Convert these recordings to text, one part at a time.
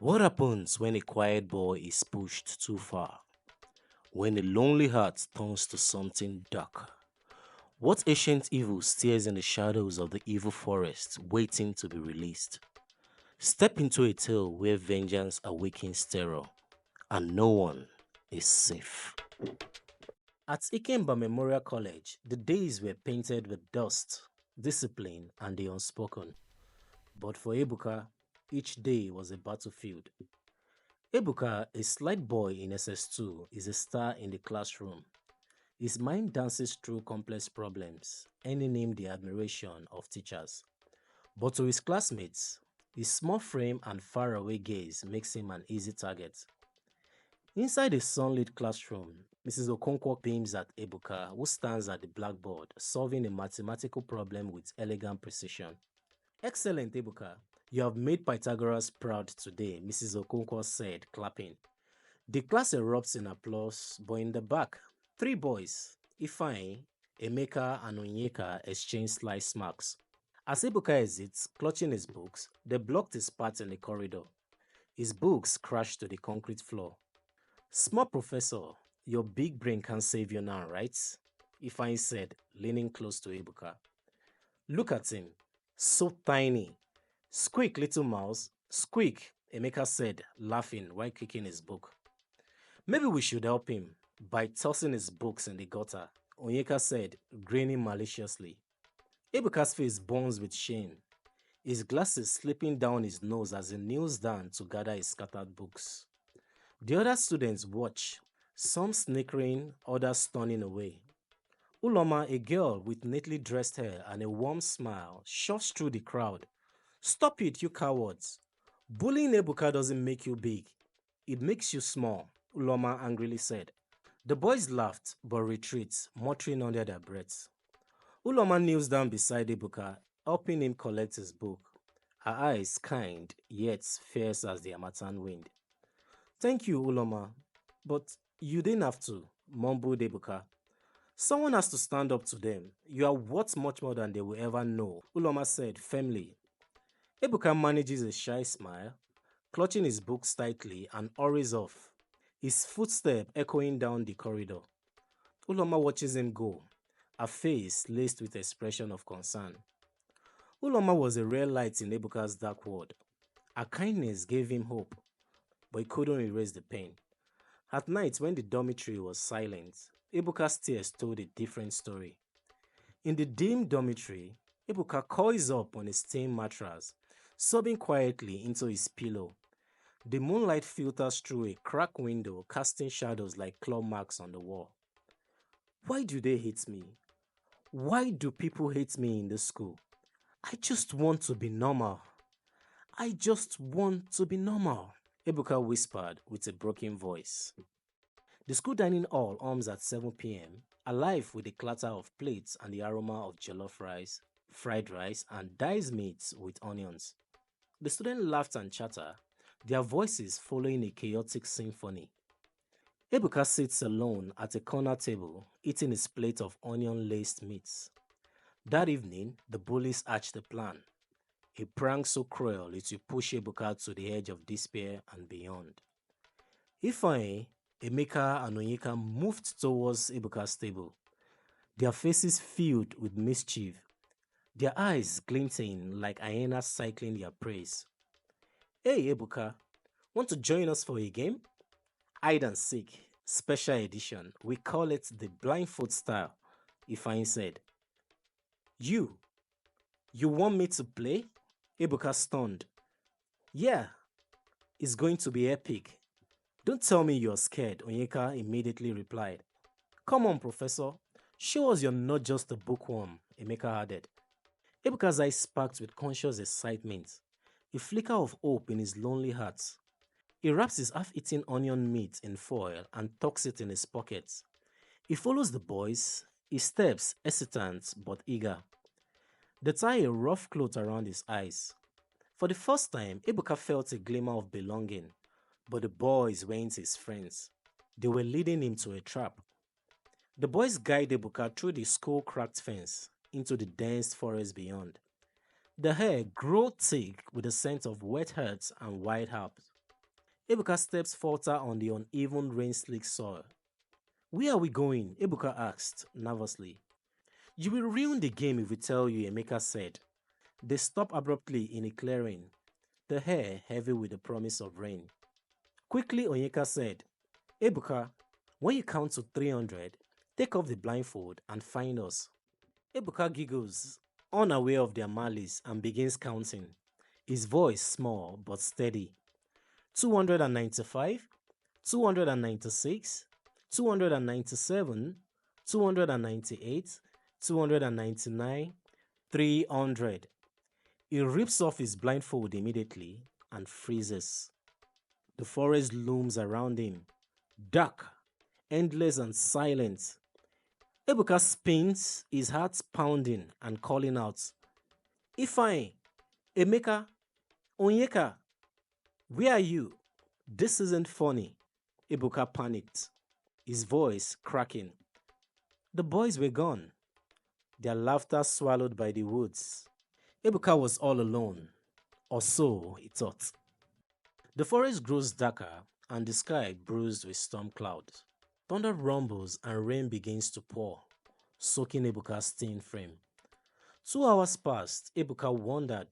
What happens when a quiet boy is pushed too far? When a lonely heart turns to something dark? What ancient evil stares in the shadows of the evil forest, waiting to be released? Step into a tale where vengeance awakens terror, and no one is safe. At Ikemba Memorial College, the days were painted with dust, discipline, and the unspoken. But for Ebuka, each day was a battlefield. Ebuka, a slight boy in SS2, is a star in the classroom. His mind dances through complex problems, earning him the admiration of teachers. But to his classmates, his small frame and faraway gaze makes him an easy target. Inside a sunlit classroom, Mrs. Okonkwo beams at Ebuka, who stands at the blackboard, solving a mathematical problem with elegant precision. Excellent, Ebuka. You have made Pythagoras proud today, Mrs. Okonkwo said, clapping. The class erupts in applause, but in the back, three boys, Ifeanyi, Emeka, and Onyeka, exchange sly smirks. As Ebuka exits, clutching his books, they blocked his path in the corridor. His books crashed to the concrete floor. Small professor, your big brain can't save you now, right? Ifeanyi said, leaning close to Ebuka. Look at him, so tiny. Squeak, little mouse, squeak, Emeka said, laughing while kicking his book. Maybe we should help him by tossing his books in the gutter, Onyeka said, grinning maliciously. Ebuka's face burns with shame, his glasses slipping down his nose as he kneels down to gather his scattered books. The other students watch, some snickering, others turning away. Uloma, a girl with neatly dressed hair and a warm smile, shoves through the crowd. Stop it, you cowards. Bullying Ebuka doesn't make you big. It makes you small, Uloma angrily said. The boys laughed but retreat, muttering under their breaths. Uloma kneels down beside Ebuka, helping him collect his book. Her eyes kind, yet fierce as the Harmattan wind. Thank you, Uloma, but you didn't have to, mumbled Ebuka. Someone has to stand up to them. You are worth much more than they will ever know, Uloma said firmly. Ebuka manages a shy smile, clutching his books tightly and hurries off, his footstep echoing down the corridor. Uloma watches him go, her face laced with expression of concern. Uloma was a rare light in Ebuka's dark world. Her kindness gave him hope, but he couldn't erase the pain. At night, when the dormitory was silent, Ebuka's tears told a different story. In the dim dormitory, Ebuka coils up on a stained mattress, sobbing quietly into his pillow. The moonlight filters through a cracked window, casting shadows like claw marks on the wall. Why do they hate me? Why do people hate me in this school? I just want to be normal. I just want to be normal, Ebuka whispered with a broken voice. The school dining hall hums at 7 p.m., alive with the clatter of plates and the aroma of jollof rice, fried rice, and diced meats with onions. The students laughed and chattered, their voices following a chaotic symphony. Ebuka sits alone at a corner table, eating his plate of onion-laced meats. That evening, the bullies hatched a plan. A prank so cruel it will push Ebuka to the edge of despair and beyond. Ifeanyi, Emeka, and Onyeka moved towards Ebuka's table, their faces filled with mischief, their eyes glinting like hyenas cycling their prey. Hey Ebuka, want to join us for a game? Hide and seek, special edition. We call it the blindfold style, Ifeanyi said. You want me to play? Ebuka stunned. Yeah, it's going to be epic. Don't tell me you're scared, Onyeka immediately replied. Come on, Professor. Show us you're not just a bookworm, Emeka added. Ebuka's eyes sparked with conscious excitement, a flicker of hope in his lonely heart. He wraps his half-eaten onion meat in foil and tucks it in his pocket. He follows the boys, his steps hesitant but eager. They tie a rough cloth around his eyes. For the first time, Ebuka felt a glimmer of belonging, but the boys weren't his friends. They were leading him to a trap. The boys guide Ebuka through the skull-cracked fence into the dense forest beyond. The air grew thick with the scent of wet earth and wild herbs. Ebuka steps falter on the uneven rain-slick soil. Where are we going? Ebuka asked, nervously. You will ruin the game if we tell you, Emeka said. They stop abruptly in a clearing, the air heavy with the promise of rain. Quickly, Onyeka said, Ebuka, when you count to 300, take off the blindfold and find us. Ebuka giggles, unaware of their malice, and begins counting, his voice small but steady. 295, 296, 297, 298, 299, 300. He rips off his blindfold immediately and freezes. The forest looms around him, dark, endless, and silent. Ebuka spins, his heart pounding and calling out, Ifeanyi, Emeka, Onyeka, where are you? This isn't funny. Ebuka panicked, his voice cracking. The boys were gone, their laughter swallowed by the woods. Ebuka was all alone, or so he thought. The forest grows darker and the sky bruised with storm clouds. Thunder rumbles and rain begins to pour, soaking Ebuka's thin frame. 2 hours passed. Ebuka wondered,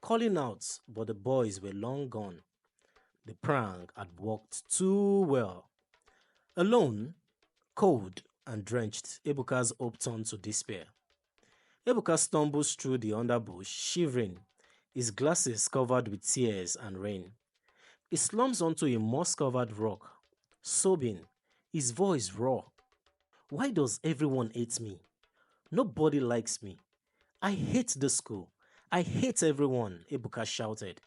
calling out, but the boys were long gone. The prank had worked too well. Alone, cold and drenched, Ebuka's hope turned to despair. Ebuka stumbles through the underbush, shivering, his glasses covered with tears and rain. He slumps onto a moss-covered rock, sobbing, his voice raw. Why does everyone hate me? Nobody likes me. I hate the school. I hate everyone, Ebuka shouted.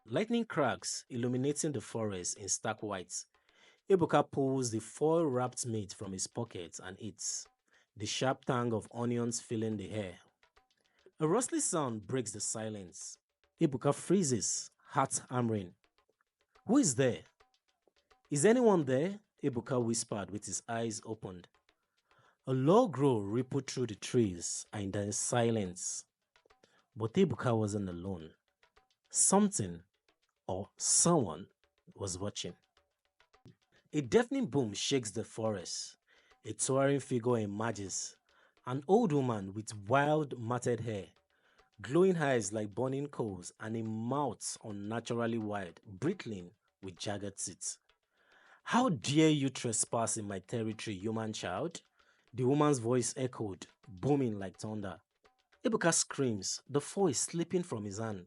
Lightning cracks, illuminating the forest in stark white. Ebuka pulls the foil-wrapped meat from his pocket and eats, the sharp tang of onions filling the air. A rustling sound breaks the silence. Ebuka freezes, heart hammering. Who is there? Is anyone there? Ebuka whispered with his eyes opened. A low growl rippled through the trees and then silence. But Ebuka wasn't alone. Something or someone was watching. A deafening boom shakes the forest. A towering figure emerges. An old woman with wild matted hair, glowing eyes like burning coals, and a mouth unnaturally wide, bristling with jagged teeth. How dare you trespass in my territory, human child? The woman's voice echoed, booming like thunder. Ebuka screams, the foil slipping from his hand.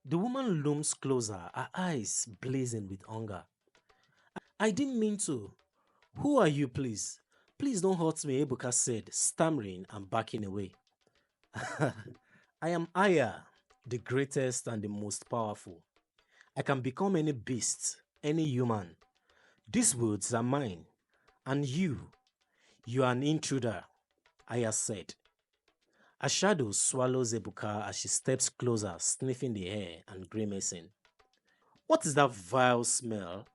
The woman looms closer, her eyes blazing with hunger. I didn't mean to. Who are you, please? Please don't hurt me, Ebuka said, stammering and backing away. I am Aya, the greatest and the most powerful. I can become any beast, any human. These woods are mine. And you are an intruder, Aya said. A shadow swallows Ebuka as she steps closer, sniffing the air and grimacing. What is that vile smell?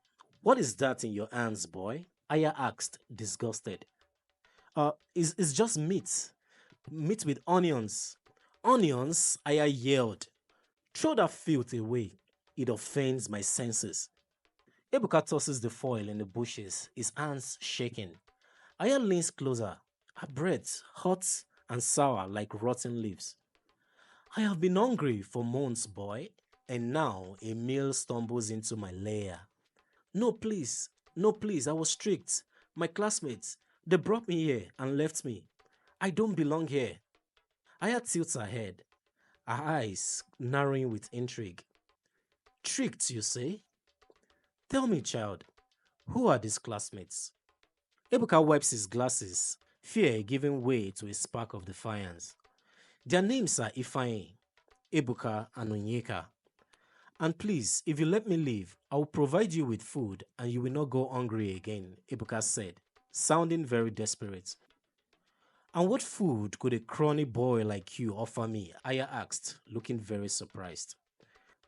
What is that in your hands, boy? Aya asked, disgusted. It's just meat. Meat with onions. Onions? Aya yelled. Throw that filth away. It offends my senses. Ebuka tosses the foil in the bushes, his hands shaking. Aya leans closer, her breath hot and sour like rotten leaves. I have been hungry for months, boy, and now a meal stumbles into my lair. No, please, I was strict. My classmates, they brought me here and left me. I don't belong here. Aya tilts her head, her eyes narrowing with intrigue. Tricked, you say? Tell me, child, who are these classmates? Ebuka wipes his glasses, fear giving way to a spark of defiance. Their names are Ifeanyi, Ebuka, and Onyeka. And please, if you let me leave, I will provide you with food and you will not go hungry again, Ebuka said, sounding very desperate. And what food could a crony boy like you offer me? Aya asked, looking very surprised.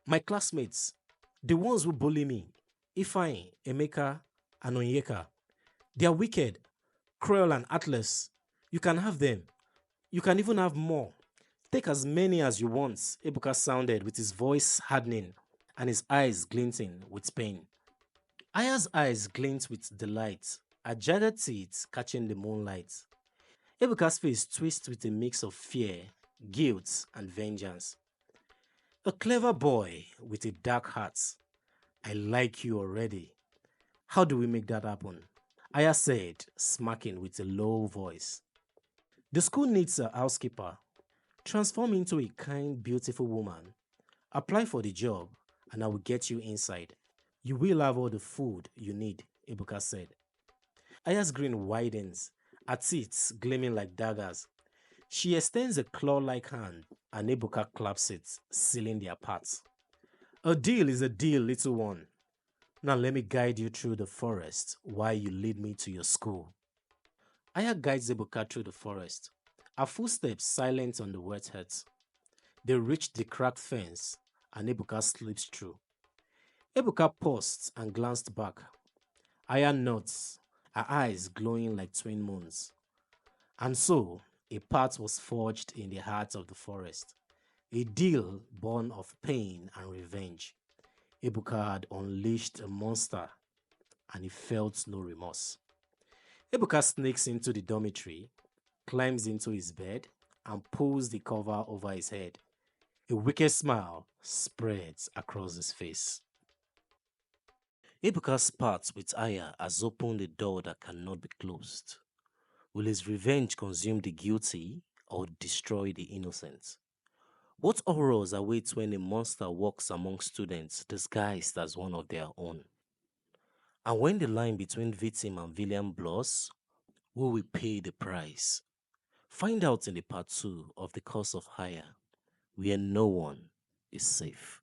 My classmates, the ones who bully me, Ifeanyi, Emeka, and Onyeka, they are wicked, cruel, and heartless. You can have them. You can even have more. Take as many as you want, Ebuka sounded with his voice hardening. and his eyes glinting with pain. Aya's eyes glint with delight, her jagged teeth catching the moonlight. Ebuka's face twists with a mix of fear, guilt, and vengeance. A clever boy with a dark heart. I like you already. How do we make that happen? Aya said, smacking with a low voice. The school needs a housekeeper. Transform into a kind, beautiful woman. Apply for the job, and I will get you inside. You will have all the food you need, Ebuka said. Aya's grin widens, her teeth gleaming like daggers. She extends a claw like hand, and Ebuka claps it, sealing their path. A deal is a deal, little one. Now let me guide you through the forest while you lead me to your school. Aya guides Ebuka through the forest, her footsteps silent on the wet earth. They reach the cracked fence, and Ebuka slips through. Ebuka paused and glanced back. Aya nods, her eyes glowing like twin moons. And so, a path was forged in the heart of the forest, a deal born of pain and revenge. Ebuka had unleashed a monster, and he felt no remorse. Ebuka sneaks into the dormitory, climbs into his bed, and pulls the cover over his head. A wicked smile spreads across his face. Ebuka's part with Aya has opened a door that cannot be closed. Will his revenge consume the guilty or destroy the innocent? What horrors await when a monster walks among students disguised as one of their own? And when the line between victim and villain blurs, who will pay the price? Find out in the part 2 of The Curse of Haya, where no one is safe.